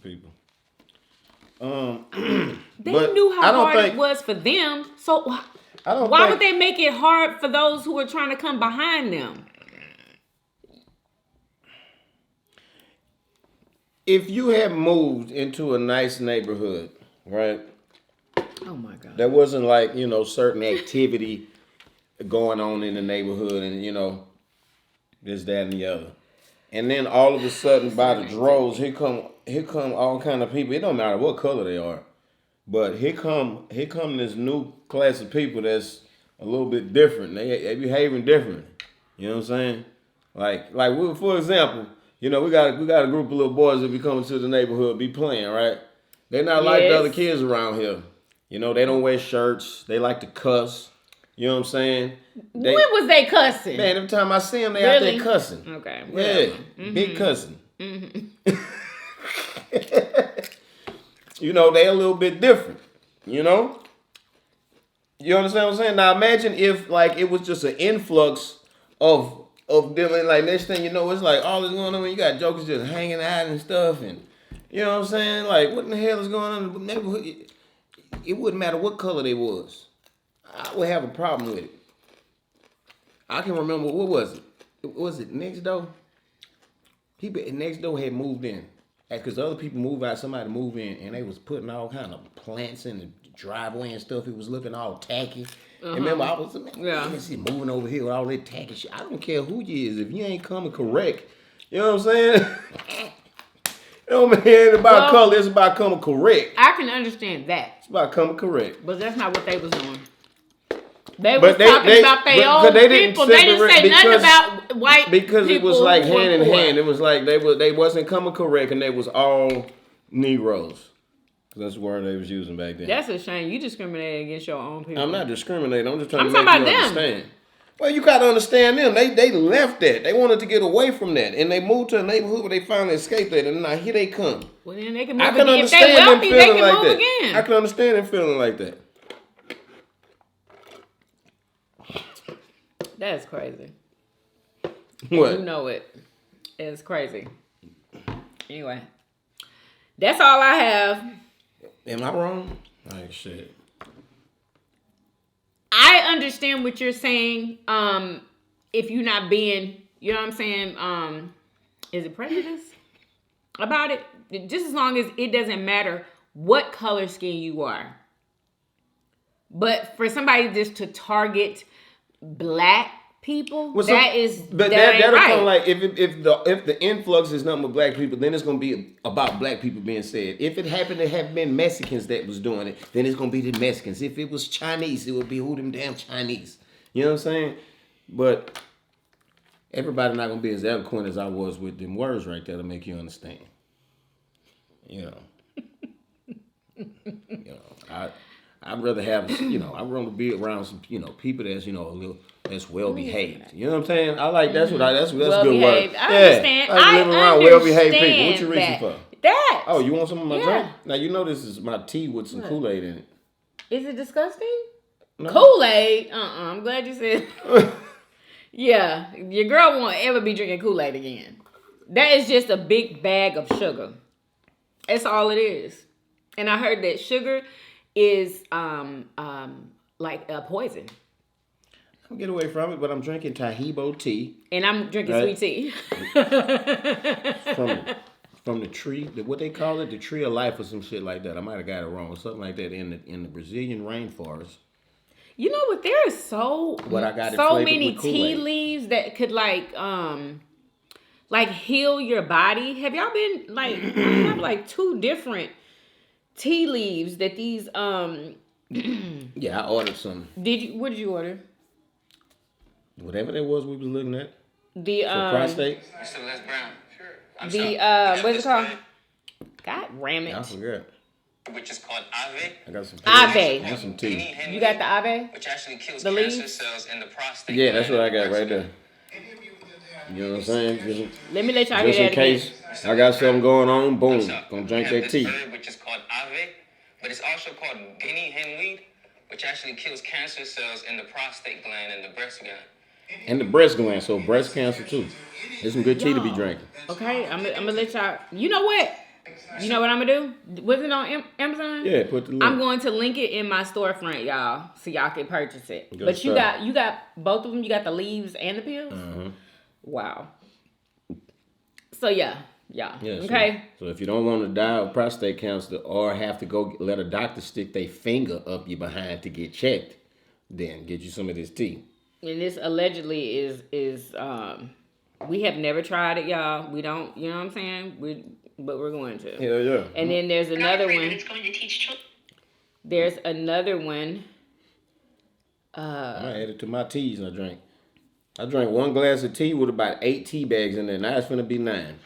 people. They knew how hard it was for them, so why would they make it hard for those who are trying to come behind them? If you had moved into a nice neighborhood, right? Oh my God. There wasn't certain activity going on in the neighborhood and this, that, and the other. And then all of a sudden by the droves, here come all kind of people. It don't matter what color they are. But here come this new class of people that's a little bit different. They behaving different. You know what I'm saying? Like for example, we got a group of little boys that be coming to the neighborhood, be playing, right? They're not like the other kids around here. They don't wear shirts. They like to cuss. You know what I'm saying? When was they cussing? Man, every time I see them, they out there cussing. Okay. Yeah, big cussing. Mm-hmm. They a little bit different. You understand what I'm saying? Now imagine if it was just an influx of them, and next thing you know, it's all is going on. You got jokers just hanging out and stuff, and you know what I'm saying? What in the hell is going on in the neighborhood? It wouldn't matter what color they was. I would have a problem with it. I can remember, what was it? Was it next door? People next door had moved in. Because other people moved out, somebody moved in, and they was putting all kind of plants in the driveway and stuff. It was looking all tacky. And remember, I was moving over here with all that tacky shit. I don't care who you is. If you ain't coming correct, you know what I'm saying? You know No, man, it ain't about color. It's about coming correct. I can understand that. It's about coming correct. But that's not what they was doing. They was talking about their own people. They didn't say nothing about white people. Because it was like hand in hand. It was like they wasn't coming correct, and they was all Negroes. That's the word they was using back then. That's a shame. You discriminated against your own people. I'm not discriminating. I'm just trying to make you understand. Well, you gotta understand them. They left that. They wanted to get away from that, and they moved to a neighborhood where they finally escaped that, and now here they come. Well, then they can move I can again. understand If they wealthy, them they feeling can like move that. again. I can understand them feeling like that. That's crazy. What? You know it. It's crazy. Anyway, that's all I have. Am I wrong? Like shit. I understand what you're saying. If you're not being, you know what I'm saying? Is it prejudice about it? Just as long as it doesn't matter what color skin you are. But for somebody just to target black people, that'll come like if the influx is nothing but black people, then it's gonna be about black people being said. If it happened to have been Mexicans that was doing it, then it's gonna be the Mexicans. If it was Chinese, it would be who them damn Chinese. You know what I'm saying? But everybody not gonna be as eloquent as I was with them words right there to make you understand. You know. I'd rather have, I'd rather be around some, people that's, a little that's well behaved. You know what I'm saying? I like that's good word. I understand. I living around well behaved people. What you reaching for? That. Oh, you want some of my drink? Now this is my tea with some Kool-Aid in it. Is it disgusting? No. Kool-Aid? I'm glad you said. Yeah, your girl won't ever be drinking Kool-Aid again. That is just a big bag of sugar. That's all it is. And I heard that sugar is like a poison. I'm getting away from it, but I'm drinking Tahibo tea. And I'm drinking sweet tea. from the tree, what they call it, the tree of life or some shit like that. I might have got it wrong, or something like that in the Brazilian rainforest. You know what? There is so many tea leaves that could like heal your body. Have y'all been I have like 2 different tea leaves that these Yeah, I ordered some. What did you order? Whatever that was we was looking at. The prostate. Mr. Les Brown. Sure. What's it called? God damn it. I forgot. Which is called Ave. I got some Ave. And some tea. You got the Ave? Which actually kills the cancer leaves? cells in the prostate. Yeah, that's what I got right there. You know what I'm saying? Let me let y'all just hear in that case again. I got something going on, boom, gonna drink that tea. Herb, which is called Ave, but it's also called guinea hen weed, which actually kills cancer cells in the prostate gland and the breast gland. And the breast gland, so breast cancer too. There's some good tea to be drinking. Okay, I'm gonna let y'all. You know what? You know what I'm gonna do? Was it on Amazon? Yeah, put the link. I'm going to link it in my storefront, y'all, so y'all can purchase it. Good but stuff. you got both of them. You got the leaves and the pills. Wow. So yeah. Okay. So if you don't want to die of prostate cancer or have to go let a doctor stick their finger up your behind to get checked, then get you some of this tea. And this allegedly is we have never tried it, y'all. We don't, you know what I'm saying? But we're going to. Yeah. And then there's another one. It's going to teach children. There's another one. I added to my teas I drank. I drank 1 glass of tea with about 8 tea bags in there. Now it's gonna be 9.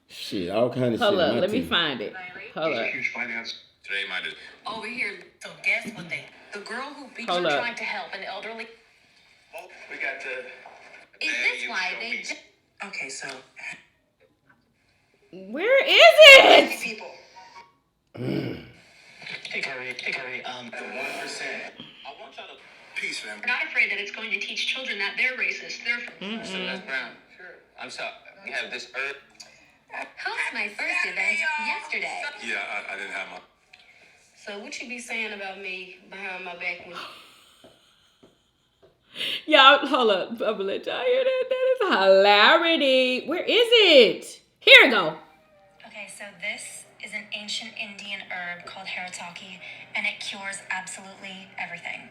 Shit, all kind of shit. Hold up, let me find it. Hold up. Huge finance. Today might have. Over here, so guess what the girl who beat Hold her up. trying to help an elderly. Oh, we got the. Is this why they just... Okay, so... Where is it? People. Hey, Carrie. The 1%. I want y'all to. Peace, fam. We're not afraid that it's going to teach children that they're racist. They're... Mr. Les Brown. Sure. I'm sorry. We have this herb. How's my first event yesterday? Yeah, I didn't have my. So what you be saying about me behind my back when... Y'all, hold up. I'm gonna let y'all hear that. That is hilarity. Where is it? Here we go. Okay, so this is an ancient Indian herb called haritaki, and it cures absolutely everything.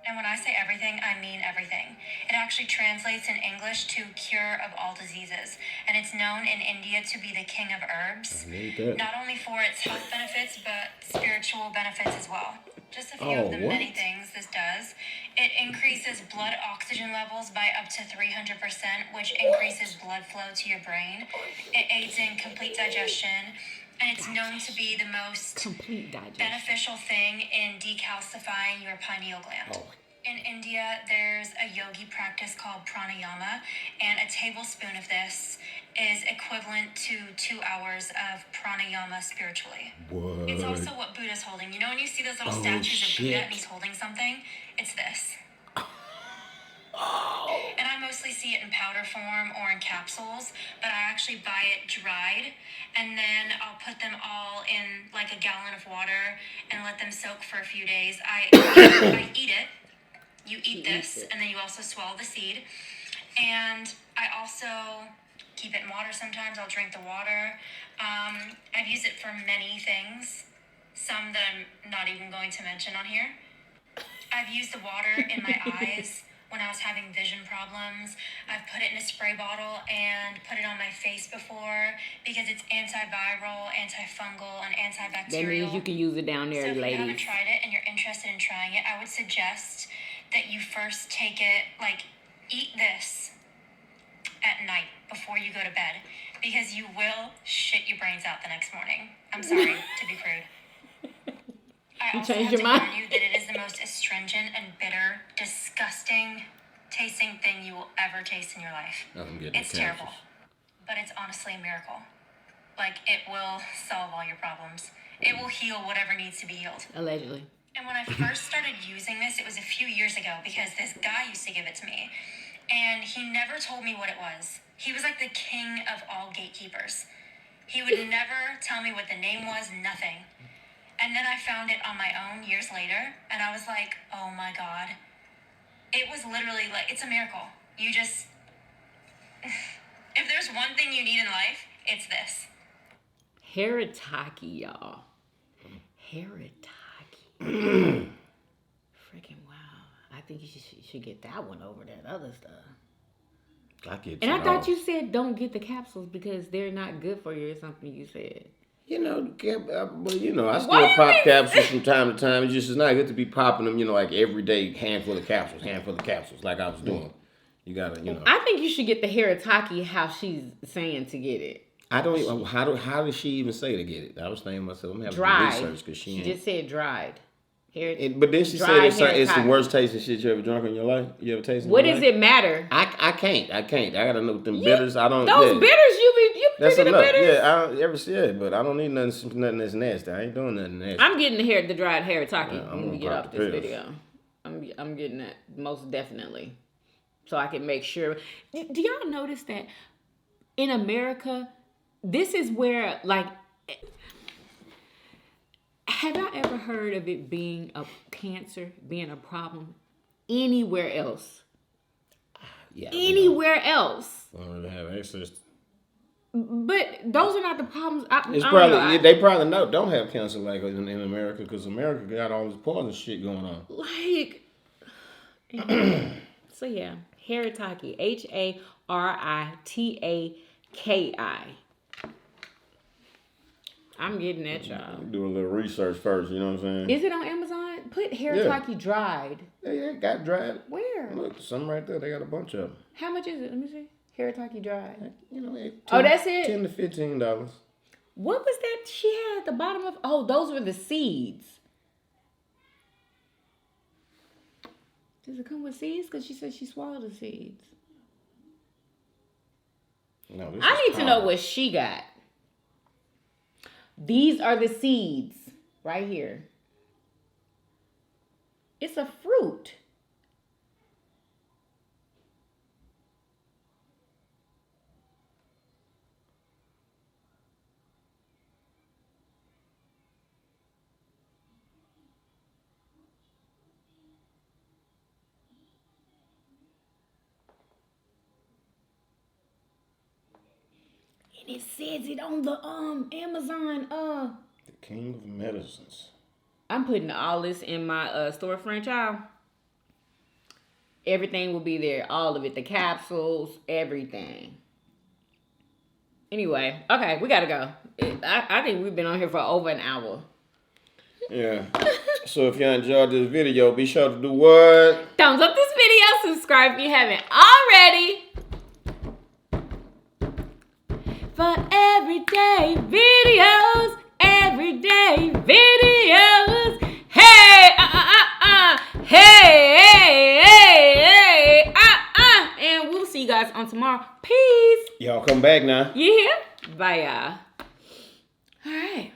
And when I say everything, I mean everything. It actually translates in English to cure of all diseases. And it's known in India to be the king of herbs. I need that. Not only for its health benefits, but spiritual benefits as well. Just a few Oh, of the what? many things this does. It increases blood oxygen levels by up to 300%, which increases blood flow to your brain. It aids in complete digestion. And it's known to be the most Complete digestion. beneficial thing in decalcifying your pineal gland. Oh. In India, there's a yogi practice called pranayama, and a tablespoon of this is equivalent to 2 hours of pranayama spiritually. What? It's also what Buddha's holding. You know when you see those little Oh, statues of Buddha shit. and he's holding something? It's this. And I mostly see it in powder form or in capsules, but I actually buy it dried, and then I'll put them all in like a gallon of water and let them soak for a few days. I eat it. You eat this, and then you also swallow the seed. And I also keep it in water sometimes. I'll drink the water. I've used it for many things, some that I'm not even going to mention on here. I've used the water in my eyes when I was having vision problems. I've put it in a spray bottle and put it on my face before because it's antiviral, antifungal, and antibacterial. That means you can use it down there, So if you haven't ladies. tried it and you're interested in trying it, I would suggest that you first take it, like, eat this at night before you go to bed because you will shit your brains out the next morning. I'm sorry to be crude. I also changed have your to mind? warn you that it is the most astringent and bitter, disgusting tasting thing you will ever taste in your life. I'm getting It's the terrible, capsules. but it's honestly a miracle. Like, it will solve all your problems. It will heal whatever needs to be healed. Allegedly. And when I first started using this, it was a few years ago because this guy used to give it to me. And he never told me what it was. He was like the king of all gatekeepers. He would never tell me what the name was, nothing. And then I found it on my own years later, and I was like, oh my God. It was literally like, it's a miracle. You just, if there's one thing you need in life, it's this. Haritaki, y'all. Haritaki. Freaking wow. I think you should get that one over that other stuff. I get And I you thought off. you said don't get the capsules because they're not good for you or something you said. You know, but you know, I still Why you pop ain't- capsules from time to time. It's just it's not good to be popping them. You know, like every day, handful of capsules, like I was doing. You gotta, you know. I think you should get the Haritaki how she's saying to get it. I don't even. How does she even say to get it? I was thinking to myself, I'm having to do Dried. research because she ain't. just said dried. But then she said dried it's the Haritaki. worst tasting shit you ever drunk in your life. You ever tasted? What in your does life? it matter? I can't. I gotta know them bitters. I don't. Those yeah. bitters you That's drinking enough. the bitters? Yeah, I don't ever see but I don't need nothing that's nasty. I ain't doing nothing nasty. I'm getting the dried Haritaki Yeah, I'm when we gonna get pop off the this pills. video. I'm getting that most definitely, so I can make sure. Do y'all notice that in America, this is where like, have I ever heard of it being a cancer being a problem anywhere else? Yeah. Anywhere else, I don't really have access. but those are not the problems. It's I don't probably know. they probably don't have cancer like in America because America got all this poison shit going on. Like, so yeah, Haritaki, Haritaki. I'm getting that, y'all. Do a little research first, you know what I'm saying? Is it on Amazon? Put Haritaki dried. Yeah, got dried. Where? Look, some right there. They got a bunch of them. How much is it? Let me see. Haritaki dried. You know, Oh, that's it? $10 to $15. What was that she had at the bottom of? Oh, those were the seeds. Does it come with seeds? Because she said she swallowed the seeds. No, this I is need to know powder. what she got. These are the seeds right here. It's a fruit. And it says it on the Amazon The king of medicines. I'm putting all this in my storefront, y'all. Everything will be there. All of it. The capsules, everything. Anyway, okay, we gotta go. I think we've been on here for over an hour. Yeah. So if y'all enjoyed this video, be sure to do what? Thumbs up this video. Subscribe if you haven't already. For everyday videos. Everyday videos. Hey, hey, and we'll see you guys on tomorrow. Peace. Y'all come back now. You hear? Bye, y'all. All right.